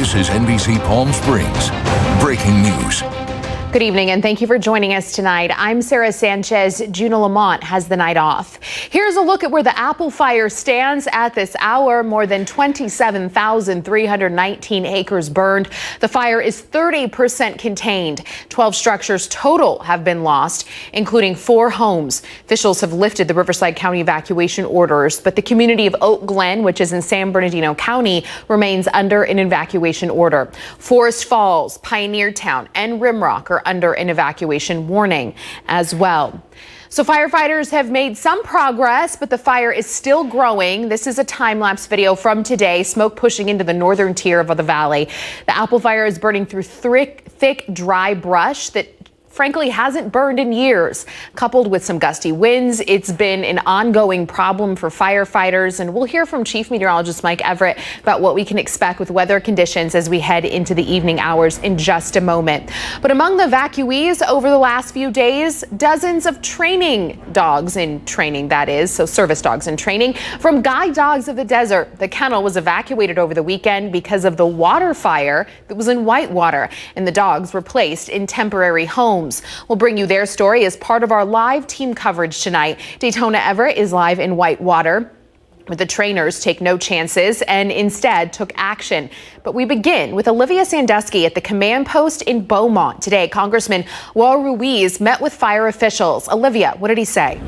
This is NBC Palm Springs. Breaking news. Good evening and thank you for joining us tonight. I'm Sarah Sanchez. Juna Lamont has the night off. Here's a look at where the Apple fire stands at this hour. More than 27,319 acres burned. The fire is 30% contained. 12 structures total have been lost, including 4 homes. Officials have lifted the Riverside County evacuation orders, but the community of Oak Glen, which is in San Bernardino County, remains under an evacuation order. Forest Falls, Pioneer Town, and Rimrock are under an evacuation warning as well. So firefighters have made some progress, but the fire is still growing. This is a time-lapse video from today. Smoke pushing into the northern tier of the valley. The Apple fire is burning through thick, dry brush that frankly hasn't burned in years. Coupled with some gusty winds, it's been an ongoing problem for firefighters, and we'll hear from Chief Meteorologist Mike Everett about what we can expect with weather conditions as we head into the evening hours in just a moment. But among the evacuees over the last few days, dozens of training dogs in training, that is, so service dogs in training from Guide Dogs of the Desert. The kennel was evacuated over the weekend because of the water fire that was in Whitewater, and the dogs were placed in temporary homes. We'll bring you their story as part of our live team coverage tonight. Daytona Everett is live in Whitewater, where the trainers take no chances and instead took action. But we begin with Olivia Sandusky at the command post in Beaumont. Today, Congressman Raul Ruiz met with fire officials. Olivia, what did he say?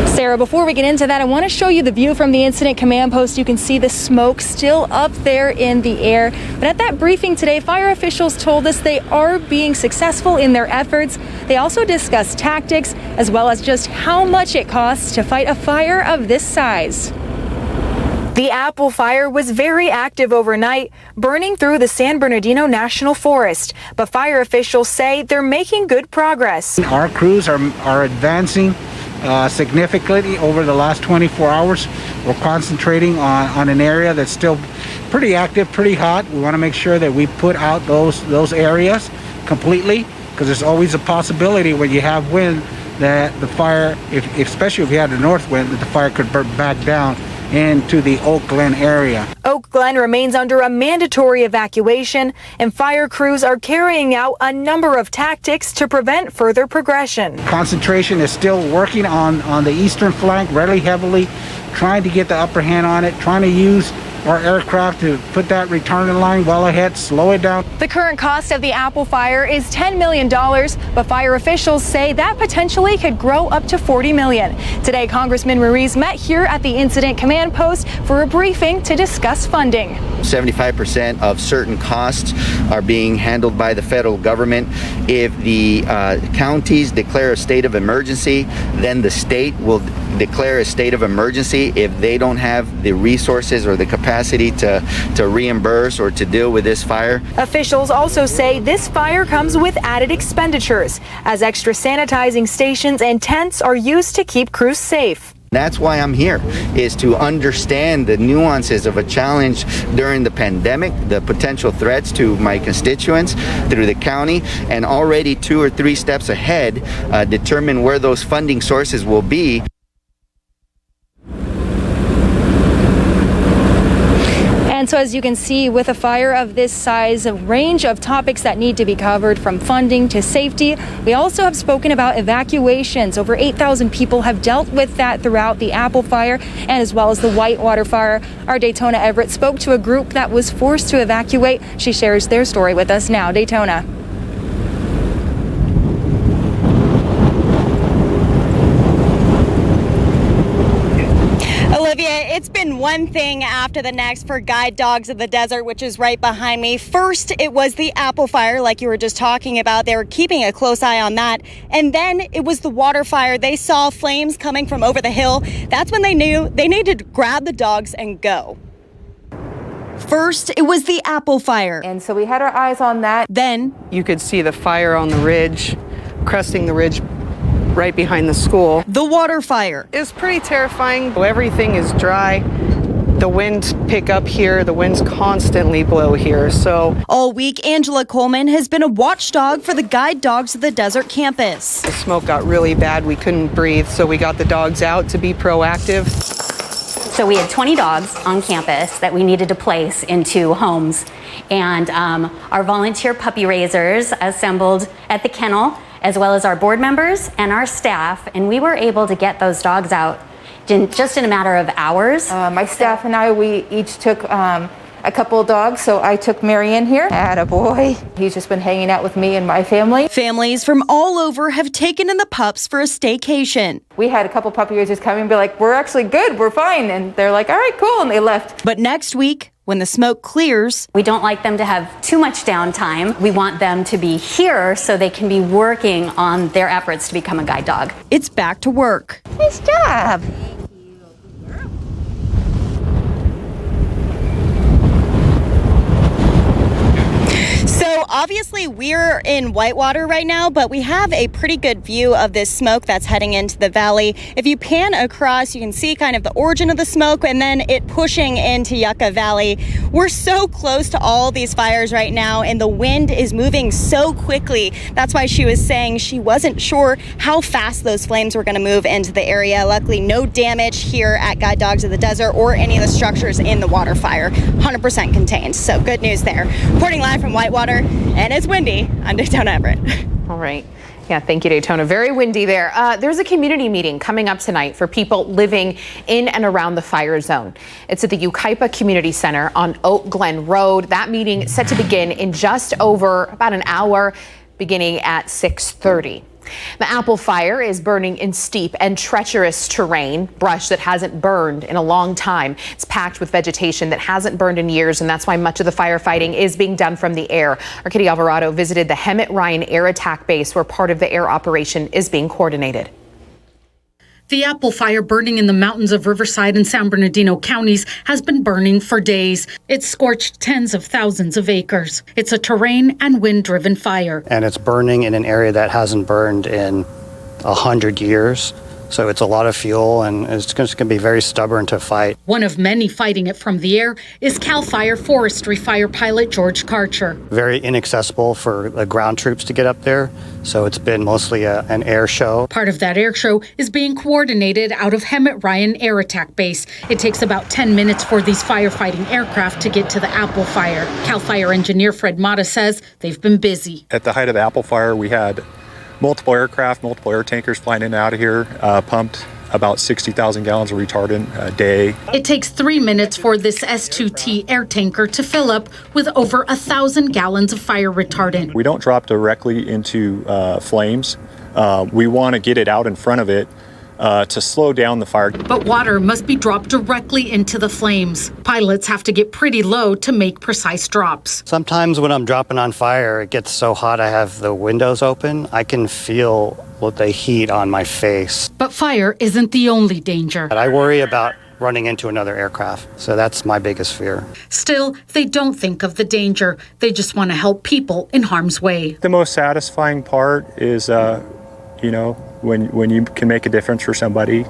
Sarah, before we get into that, I want to show you the view from the incident command post. You can see the smoke still up there in the air. But at that briefing today, fire officials told us they are being successful in their efforts. They also discussed tactics as well as just how much it costs to fight a fire of this size. The Apple fire was very active overnight, burning through the San Bernardino National Forest. But fire officials say they're making good progress. Our crews are advancing significantly over the last 24 hours. We're concentrating on an area that's still pretty active, pretty hot. We want to make sure that we put out those areas completely, because there's always a possibility when you have wind that the fire, especially if you had a north wind, that the fire could burn back down into the Oak Glen area. Oak Glen remains under a mandatory evacuation, and fire crews are carrying out a number of tactics to prevent further progression. Concentration is still working on the eastern flank really heavily, trying to get the upper hand on it, trying to use our aircraft to put that returning line well ahead, slow it down. The current cost of the Apple fire is $10 million, but fire officials say that potentially could grow up to $40 million. Today, Congressman Ruiz met here at the incident command post for a briefing to discuss funding. 75% of certain costs are being handled by the federal government. If the counties declare a state of emergency, then the state will declare a state of emergency if they don't have the resources or the capacity to reimburse or to deal with this fire. Officials also say this fire comes with added expenditures, as extra sanitizing stations and tents are used to keep crews safe. That's why I'm here, is to understand the nuances of a challenge during the pandemic, the potential threats to my constituents through the county, and already 2 or 3 steps ahead, determine where those funding sources will be. And so as you can see, with a fire of this size, a range of topics that need to be covered, from funding to safety. We also have spoken about evacuations. Over 8,000 people have dealt with that throughout the Apple fire, and as well as the Whitewater fire. Our Daytona Everett spoke to a group that was forced to evacuate. She shares their story with us now. Daytona. Olivia, it's been one thing after the next for Guide Dogs of the Desert, which is right behind me. First, it was the Apple fire, like you were just talking about. They were keeping a close eye on that. And then it was the water fire. They saw flames coming from over the hill. That's when they knew they needed to grab the dogs and go. First, it was the Apple fire. And so we had our eyes on that. Then you could see the fire on the ridge, cresting the ridge right behind the school. The water fire. It's pretty terrifying. Everything is dry. The winds pick up here. The winds constantly blow here. So all week, Angela Coleman has been a watchdog for the Guide Dogs of the Desert campus. The smoke got really bad. We couldn't breathe, so we got the dogs out to be proactive. So we had 20 dogs on campus that we needed to place into homes. And our volunteer puppy raisers assembled at the kennel, as well as our board members and our staff. And we were able to get those dogs out just in a matter of hours. My staff and I, we each took a couple of dogs. So I took Marianne here. Attaboy. He's just been hanging out with me and my family. Families from all over have taken in the pups for a staycation. We had a couple puppy raisers come and be like, we're actually good, we're fine. And they're like, all right, cool. And they left. But next week, when the smoke clears, we don't like them to have too much downtime. We want them to be here so they can be working on their efforts to become a guide dog. It's back to work. Nice job. So obviously we're in Whitewater right now, but we have a pretty good view of this smoke that's heading into the valley. If you pan across, you can see kind of the origin of the smoke and then it pushing into Yucca Valley. We're so close to all these fires right now and the wind is moving so quickly. That's why she was saying she wasn't sure how fast those flames were going to move into the area. Luckily, no damage here at Guide Dogs of the Desert or any of the structures in the water fire. 100% contained. So good news there. Reporting live from Whitewater. And it's windy. I'm Daytona Everett. All right. Yeah, thank you, Daytona. Very windy there. There's a community meeting coming up tonight for people living in and around the fire zone. It's at the Yucaipa Community Center on Oak Glen Road. That meeting is set to begin in just over about an hour, beginning at 6:30. The Apple Fire is burning in steep and treacherous terrain, brush that hasn't burned in a long time. It's packed with vegetation that hasn't burned in years, and that's why much of the firefighting is being done from the air. Our Kitty Alvarado visited the Hemet Ryan Air Attack Base, where part of the air operation is being coordinated. The Apple Fire, burning in the mountains of Riverside and San Bernardino counties, has been burning for days. It's scorched tens of thousands of acres. It's a terrain and wind-driven fire. And it's burning in an area that hasn't burned in 100 years. So it's a lot of fuel, and it's going to be very stubborn to fight. One of many fighting it from the air is CAL FIRE forestry fire pilot George Karcher. Very inaccessible for the ground troops to get up there, so it's been mostly an air show. Part of that air show is being coordinated out of Hemet Ryan Air Attack Base. It takes about 10 minutes for these firefighting aircraft to get to the Apple Fire. CAL FIRE engineer Fred Mata says they've been busy. At the height of the Apple Fire, we had multiple aircraft, multiple air tankers flying in and out of here, pumped about 60,000 gallons of retardant a day. It takes 3 minutes for this S2T air tanker to fill up with over 1,000 gallons of fire retardant. We don't drop directly into flames. We want to get it out in front of it to slow down the fire. But water must be dropped directly into the flames. Pilots have to get pretty low to make precise drops. Sometimes when I'm dropping on fire, it gets so hot I have the windows open. I can feel the heat on my face. But fire isn't the only danger. I worry about running into another aircraft. So that's my biggest fear. Still, they don't think of the danger. They just want to help people in harm's way. The most satisfying part is, when you can make a difference for somebody.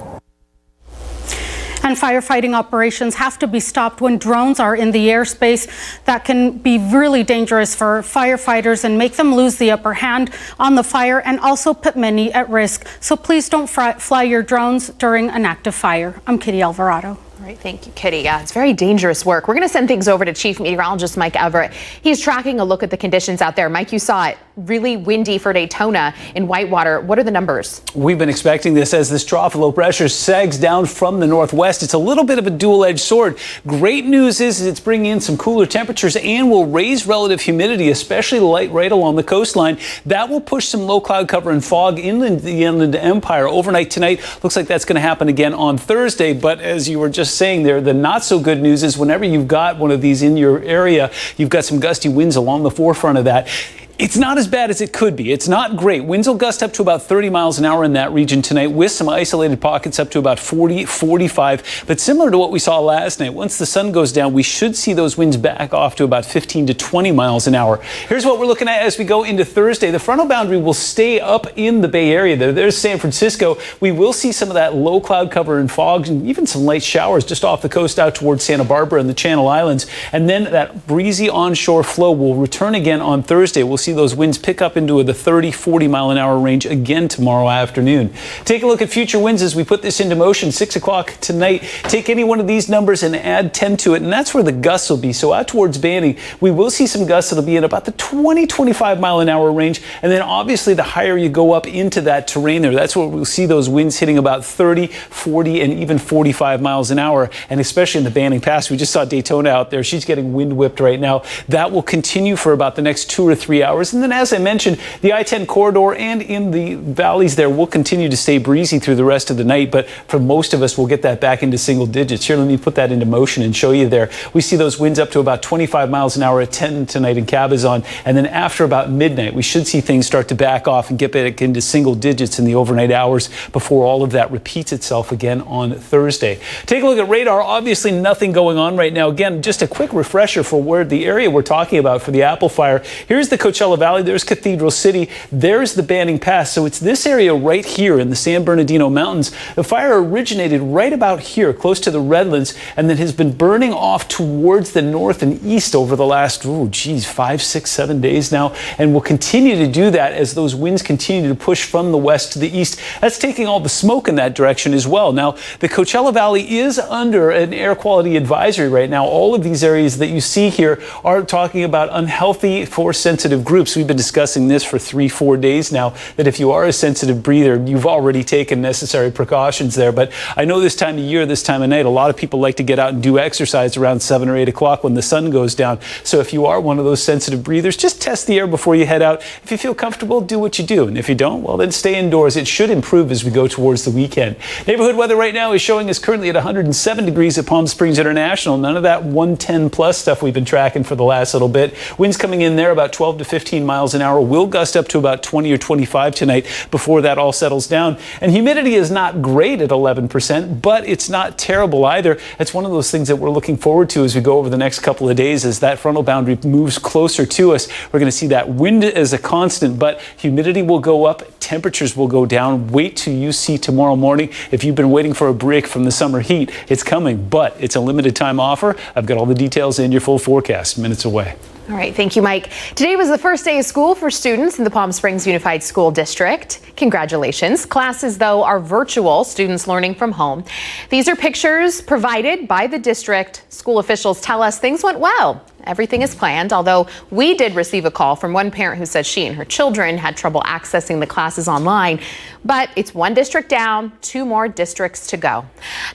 And firefighting operations have to be stopped when drones are in the airspace. That can be really dangerous for firefighters and make them lose the upper hand on the fire and also put many at risk. So please don't fly your drones during an active fire. I'm Kitty Alvarado. All right, thank you, Kitty. Yeah, it's very dangerous work. We're going to send things over to Chief Meteorologist Mike Everett. He's tracking a look at the conditions out there. Mike, you saw it. Really windy for Daytona in Whitewater. What are the numbers? We've been expecting this as this trough of low pressure sags down from the northwest. It's a little bit of a dual-edged sword. Great news is it's bringing in some cooler temperatures and will raise relative humidity, especially light right along the coastline. That will push some low cloud cover and fog inland the Inland Empire overnight tonight. Looks like that's going to happen again on Thursday. But as you were just saying there, the not so good news is whenever you've got one of these in your area, you've got some gusty winds along the forefront of that. It's not as bad as it could be. It's not great. Winds will gust up to about 30 miles an hour in that region tonight with some isolated pockets up to about 40, 45. But similar to what we saw last night, once the sun goes down, we should see those winds back off to about 15 to 20 miles an hour. Here's what we're looking at as we go into Thursday. The frontal boundary will stay up in the Bay Area. There's San Francisco. We will see some of that low cloud cover and fog and even some light showers just off the coast out towards Santa Barbara and the Channel Islands. And then that breezy onshore flow will return again on Thursday. We'll see those winds pick up into the 30, 40 mile an hour range again tomorrow afternoon. Take a look at future winds as we put this into motion. 6 o'clock tonight, take any one of these numbers and add 10 to it, and that's where the gusts will be. So out towards Banning, we will see some gusts that'll be in about the 20, 25 mile an hour range, and then obviously the higher you go up into that terrain there, that's where we'll see those winds hitting about 30, 40, and even 45 miles an hour, and especially in the Banning Pass. We just saw Daytona out there. She's getting wind whipped right now. That will continue for about the next 2 or 3 hours, and then as I mentioned, the I-10 corridor and in the valleys there will continue to stay breezy through the rest of the night, but for most of us, we'll get that back into single digits. Here, let me put that into motion and show you there. We see those winds up to about 25 miles an hour at 10 tonight in Cabazon, and then after about midnight, we should see things start to back off and get back into single digits in the overnight hours before all of that repeats itself again on Thursday. Take a look at radar. Obviously, nothing going on right now. Again, just a quick refresher for where the area we're talking about for the Apple Fire. Here's the Coachella Valley. There's Cathedral City. There's the Banning Pass. So it's this area right here in the San Bernardino Mountains. The fire originated right about here, close to the Redlands, and then has been burning off towards the north and east over the last, 5, 6, 7 days now, and will continue to do that as those winds continue to push from the west to the east. That's taking all the smoke in that direction as well. Now, the Coachella Valley is under an air quality advisory right now. All of these areas that you see here are talking about unhealthy for sensitive groups. We've been discussing this for 3-4 days now, that if you are a sensitive breather, you've already taken necessary precautions there. But I know this time of year, this time of night, a lot of people like to get out and do exercise around 7 or 8 o'clock when the sun goes down. So if you are one of those sensitive breathers, just test the air before you head out. If you feel comfortable, do what you do. And if you don't, well, then stay indoors. It should improve as we go towards the weekend. Neighborhood weather right now is showing us currently at 107 degrees at Palm Springs International. None of that 110 plus stuff we've been tracking for the last little bit. Winds coming in there about 12 to 15 miles an hour. Will gust up to about 20 or 25 tonight before that all settles down. And humidity is not great at 11%, but it's not terrible either. It's one of those things that we're looking forward to as we go over the next couple of days as that frontal boundary moves closer to us. We're going to see that wind as a constant, but humidity will go up, temperatures will go down. Wait till you see tomorrow morning. If you've been waiting for a break from the summer heat, it's coming, but it's a limited time offer. I've got all the details in your full forecast minutes away. All right, thank you, Mike. Today was the first day of school for students in the Palm Springs Unified School District. Congratulations. Classes, though, are virtual, students learning from home. These are pictures provided by the district. School officials tell us things went well. Everything is planned, although we did receive a call from one parent who said she and her children had trouble accessing the classes online. But it's one district down, 2 more districts to go.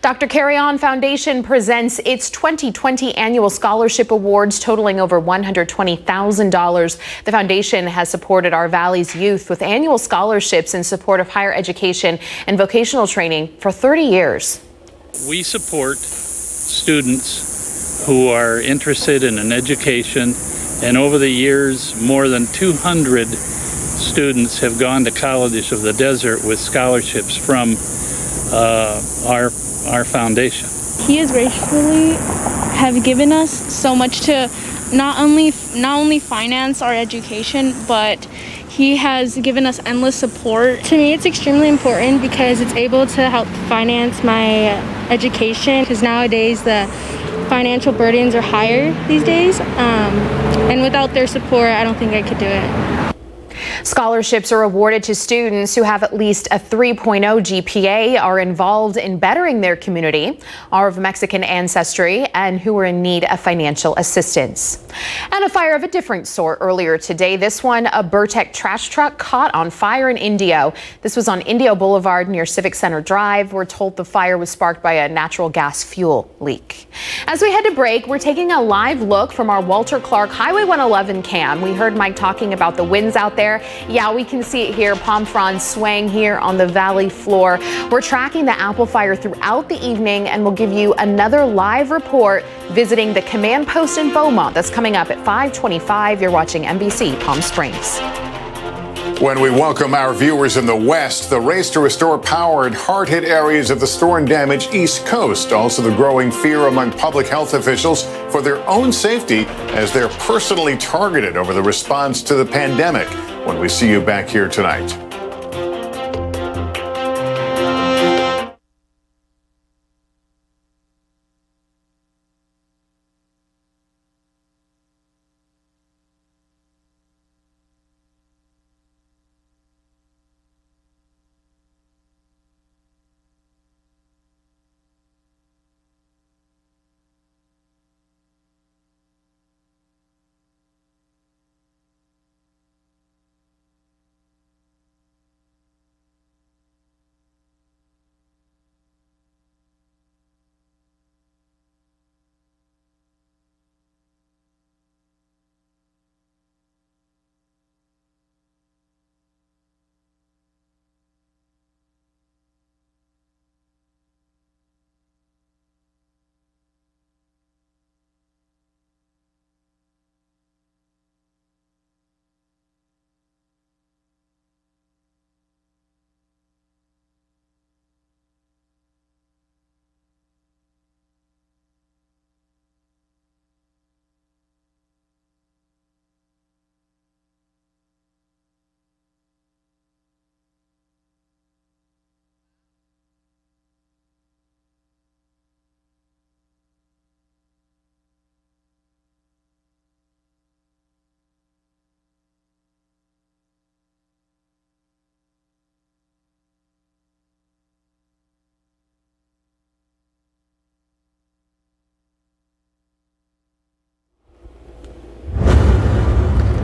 Dr. Carry On Foundation presents its 2020 annual scholarship awards totaling over $120,000. The foundation has supported our Valley's youth with annual scholarships in support of higher education and vocational training for 30 years. We support students who are interested in an education, and over the years, more than 200 students have gone to colleges of the desert with scholarships from our foundation. He has gracefully have given us so much to not only finance our education, but he has given us endless support. To me, it's extremely important because it's able to help finance my education, because nowadays the financial burdens are higher these days, and without their support, I don't think I could do it. Scholarships are awarded to students who have at least a 3.0 GPA, are involved in bettering their community, are of Mexican ancestry, and who are in need of financial assistance. And a fire of a different sort earlier today. This one, a Burtec trash truck caught on fire in Indio. This was on Indio Boulevard near Civic Center Drive. We're told the fire was sparked by a natural gas fuel leak. As we head to break, we're taking a live look from our Walter Clark Highway 111 cam. We heard Mike talking about the winds out there. Yeah, we can see it here. Palm fronds swaying here on the valley floor. We're tracking the Apple Fire throughout the evening, and we'll give you another live report visiting the command post in Beaumont. That's coming up at 5:25. You're watching NBC Palm Springs. When we welcome our viewers in the West, the race to restore power in hard-hit areas of the storm-damaged East Coast. Also, the growing fear among public health officials for their own safety as they're personally targeted over the response to the pandemic. When we see you back here tonight.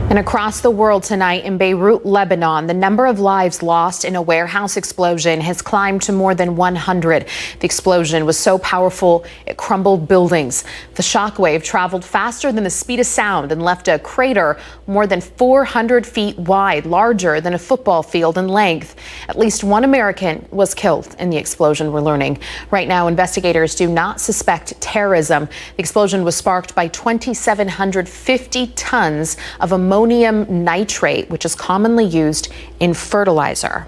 And across the world tonight in Beirut, Lebanon, the number of lives lost in a warehouse explosion has climbed to more than 100. The explosion was so powerful it crumbled buildings. The shockwave traveled faster than the speed of sound and left a crater more than 400 feet wide, larger than a football field in length. At least one American was killed in the explosion, we're learning. Right now, investigators do not suspect terrorism. The explosion was sparked by 2,750 tons of ammonium nitrate, which is commonly used in fertilizer.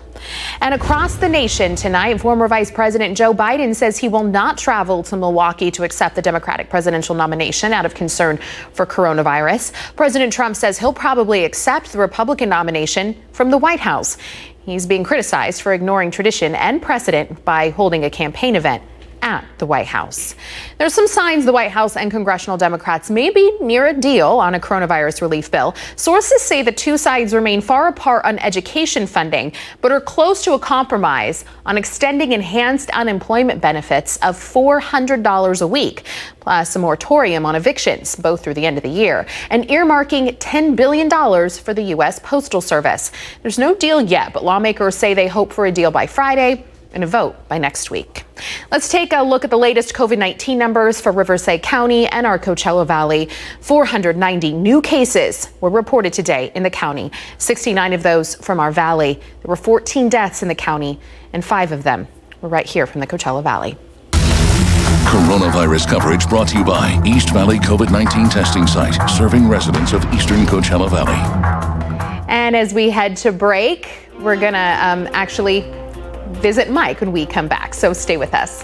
And across the nation tonight, former Vice President Joe Biden says he will not travel to Milwaukee to accept the Democratic presidential nomination out of concern for coronavirus. President Trump says he'll probably accept the Republican nomination from the White House. He's being criticized for ignoring tradition and precedent by holding a campaign event at the White House. There's some signs the White House and congressional Democrats may be near a deal on a coronavirus relief bill. Sources say the two sides remain far apart on education funding, but are close to a compromise on extending enhanced unemployment benefits of $400 a week, plus a moratorium on evictions, both through the end of the year, and earmarking $10 billion for the U.S. Postal Service. There's no deal yet, but lawmakers say they hope for a deal by Friday and a vote by next week. Let's take a look at the latest COVID-19 numbers for Riverside County and our Coachella Valley. 490 new cases were reported today in the county, 69 of those from our valley. There were 14 deaths in the county, and 5 of them were right here from the Coachella Valley. Coronavirus coverage brought to you by East Valley COVID-19 testing site, serving residents of eastern Coachella Valley. And as we head to break, we're gonna actually visit Mike when we come back, so stay with us.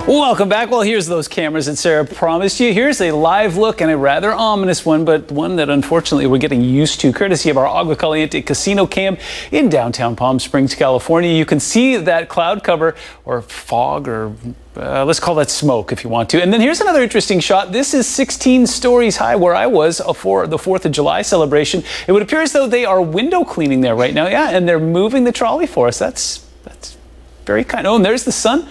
Welcome back. Well, here's those cameras that Sarah promised you. Here's a live look and a rather ominous one, but one that unfortunately we're getting used to, courtesy of our Agua Caliente casino cam in downtown Palm Springs, California. You can see that cloud cover or fog or let's call that smoke if you want to. And then here's another interesting shot. This is 16 stories high where I was for the 4th of July celebration. It would appear as though they are window cleaning there right now. Yeah, and they're moving the trolley for us. That's very kind. Oh, and there's the sun.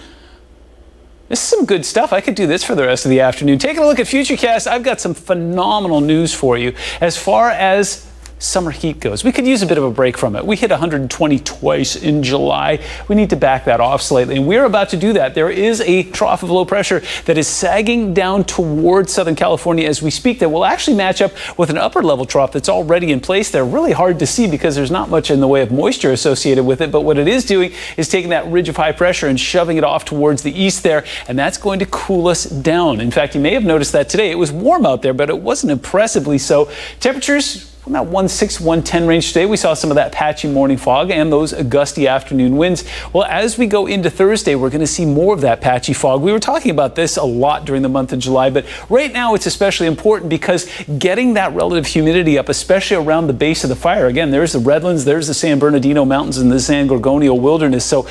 This is some good stuff. I could do this for the rest of the afternoon. Taking a look at Futurecast, I've got some phenomenal news for you as far as summer heat goes. We could use a bit of a break from it. We hit 120 twice in July. We need to back that off slightly, and we're about to do that. There is a trough of low pressure that is sagging down towards Southern California as we speak that will actually match up with an upper level trough that's already in place. They're really hard to see because there's not much in the way of moisture associated with it, but what it is doing is taking that ridge of high pressure and shoving it off towards the east there, and that's going to cool us down. In fact, you may have noticed that today. It was warm out there, but it wasn't impressively so. Temperatures on that 106, 110 range today. We saw some of that patchy morning fog and those gusty afternoon winds. Well, as we go into Thursday, we're going to see more of that patchy fog. We were talking about this a lot during the month of July, but right now it's especially important because getting that relative humidity up, especially around the base of the fire. Again, there's the Redlands, there's the San Bernardino Mountains and the San Gorgonio Wilderness. So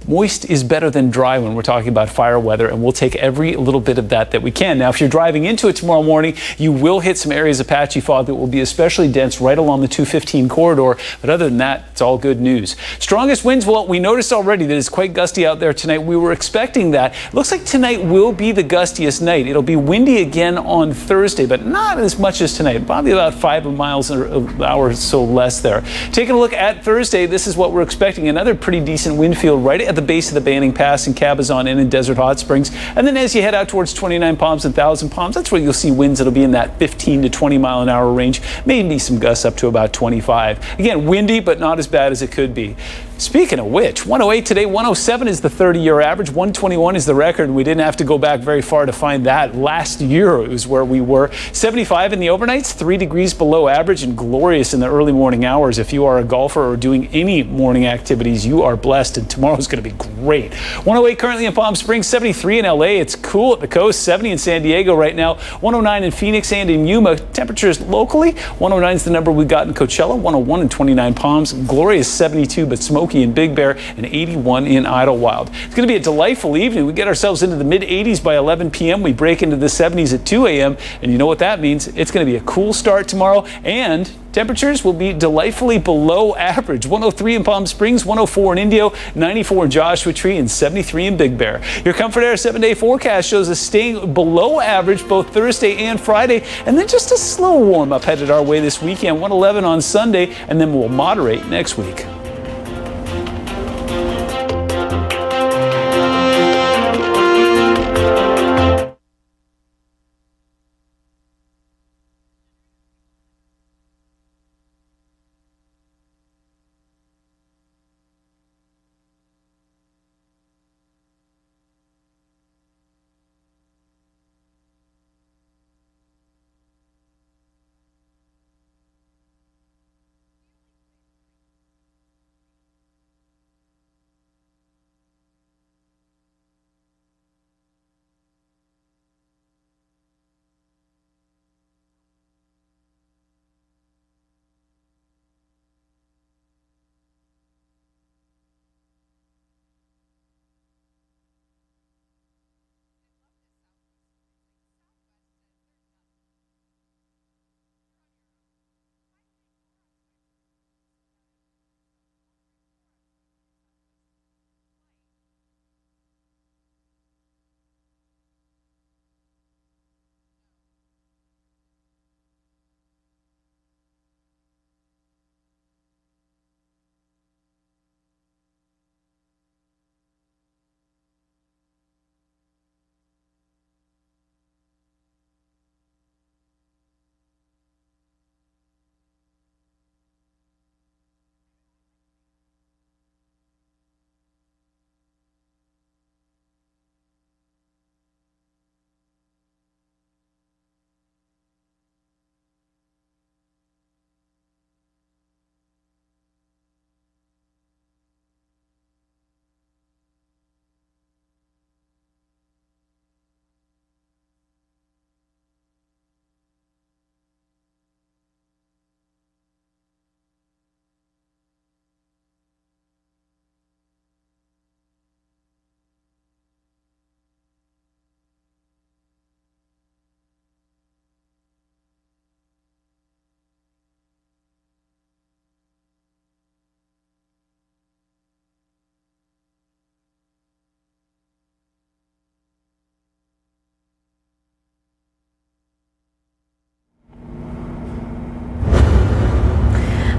moist is better than dry when we're talking about fire weather, and we'll take every little bit of that we can. Now, if you're driving into it tomorrow morning, you will hit some areas of patchy fog that will be especially dense right along the 215 corridor. But other than that, it's all good news. Strongest winds, well, we noticed already that it's quite gusty out there tonight. We were expecting that. It looks like tonight will be the gustiest night. It'll be windy again on Thursday, but not as much as tonight. Probably about 5 miles an hour or so less there. Taking a look at Thursday, this is what we're expecting. Another pretty decent wind field right at the base of the Banning Pass in Cabazon and in Desert Hot Springs. And then as you head out towards 29 Palms and 1,000 Palms, that's where you'll see winds that'll be in that 15 to 20 mile an hour range. Maybe some gusts up to about 25. Again, windy, but not as bad as it could be. Speaking of which, 108 today, 107 is the 30-year average, 121 is the record. We didn't have to go back very far to find that. Last year it was where we were. 75 in the overnights, 3 degrees below average, and glorious in the early morning hours. If you are a golfer or doing any morning activities, you are blessed, and tomorrow's going to be great. 108 currently in Palm Springs, 73 in LA. It's cool at the coast, 70 in San Diego right now, 109 in Phoenix and in Yuma. Temperatures locally, 109 is the number we got in Coachella, 101 in 29 Palms, glorious 72, but smoky in Big Bear, and 81 in Idlewild. It's going to be a delightful evening. We get ourselves into the mid-80s by 11 p.m. We break into the 70s at 2 a.m. And you know what that means? It's going to be a cool start tomorrow, and temperatures will be delightfully below average. 103 in Palm Springs, 104 in Indio, 94 in Joshua Tree, and 73 in Big Bear. Your Comfort Air 7-day forecast shows us staying below average both Thursday and Friday, and then just a slow warm up headed our way this weekend. 111 on Sunday, and then we'll moderate next week.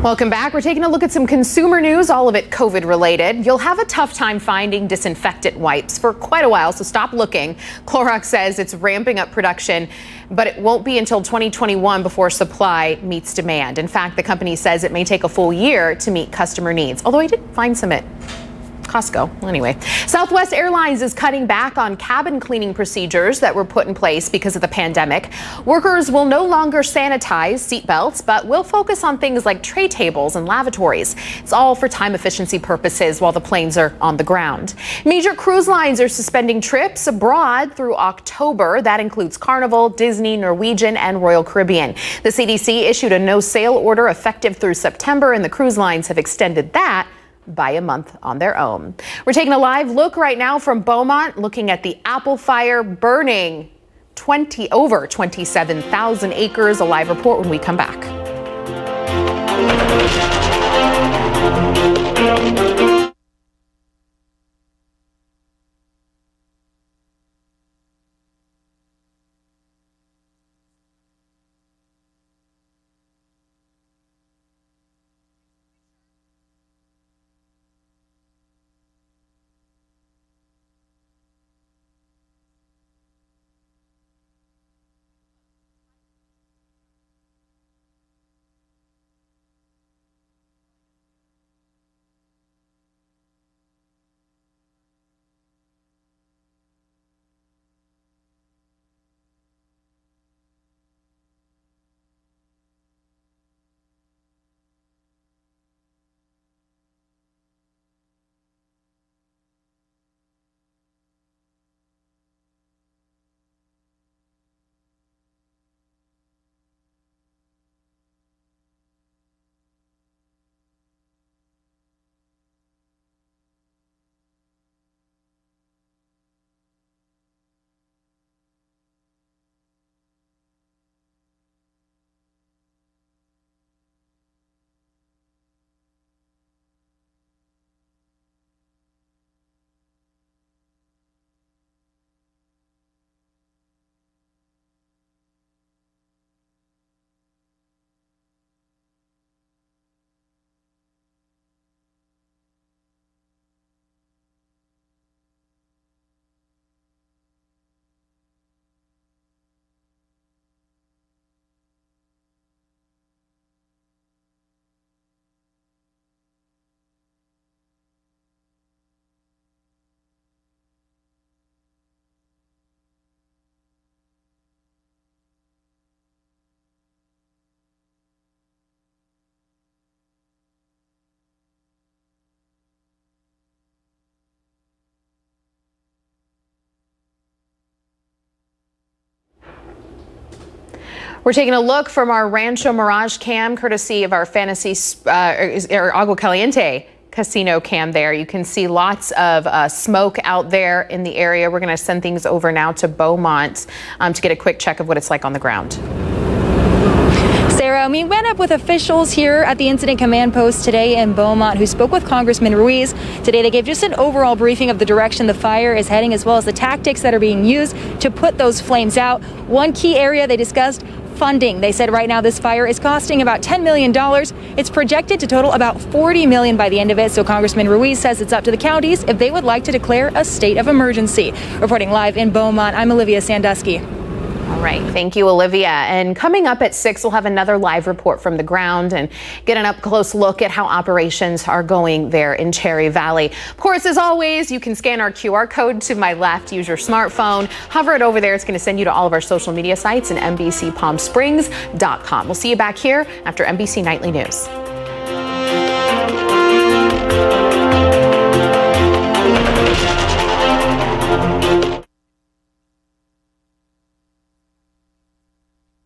Welcome back. We're taking a look at some consumer news, all of it COVID related. You'll have a tough time finding disinfectant wipes for quite a while, so stop looking. Clorox says it's ramping up production, but it won't be until 2021 before supply meets demand. In fact, the company says it may take a full year to meet customer needs, although I did find some at Costco. Anyway, Southwest Airlines is cutting back on cabin cleaning procedures that were put in place because of the pandemic. Workers will no longer sanitize seatbelts, but will focus on things like tray tables and lavatories. It's all for time efficiency purposes while the planes are on the ground. Major cruise lines are suspending trips abroad through October. That includes Carnival, Disney, Norwegian, and Royal Caribbean. The CDC issued a no-sail order effective through September, and the cruise lines have extended that by a month on their own. We're taking a live look right now from Beaumont, looking at the apple fire burning over 27,000 acres. A live report when we come back. We're taking a look from our Rancho Mirage cam, courtesy of our Fantasy Agua Caliente casino cam there. You can see lots of smoke out there in the area. We're going to send things over now to Beaumont to get a quick check of what it's like on the ground. Sarah, we went up with officials here at the Incident Command Post today in Beaumont who spoke with Congressman Ruiz. Today they gave just an overall briefing of the direction the fire is heading, as well as the tactics that are being used to put those flames out. One key area they discussed: funding. They said right now this fire is costing about $10 million. It's projected to total about $40 million by the end of it. So Congressman Ruiz says it's up to the counties if they would like to declare a state of emergency. Reporting live in Beaumont, I'm Olivia Sandusky. All right, thank you, Olivia. And coming up at 6, we'll have another live report from the ground and get an up-close look at how operations are going there in Cherry Valley. Of course, as always, you can scan our QR code to my left, use your smartphone, hover it over there. It's going to send you to all of our social media sites and NBCPalmSprings.com. We'll see you back here after NBC Nightly News.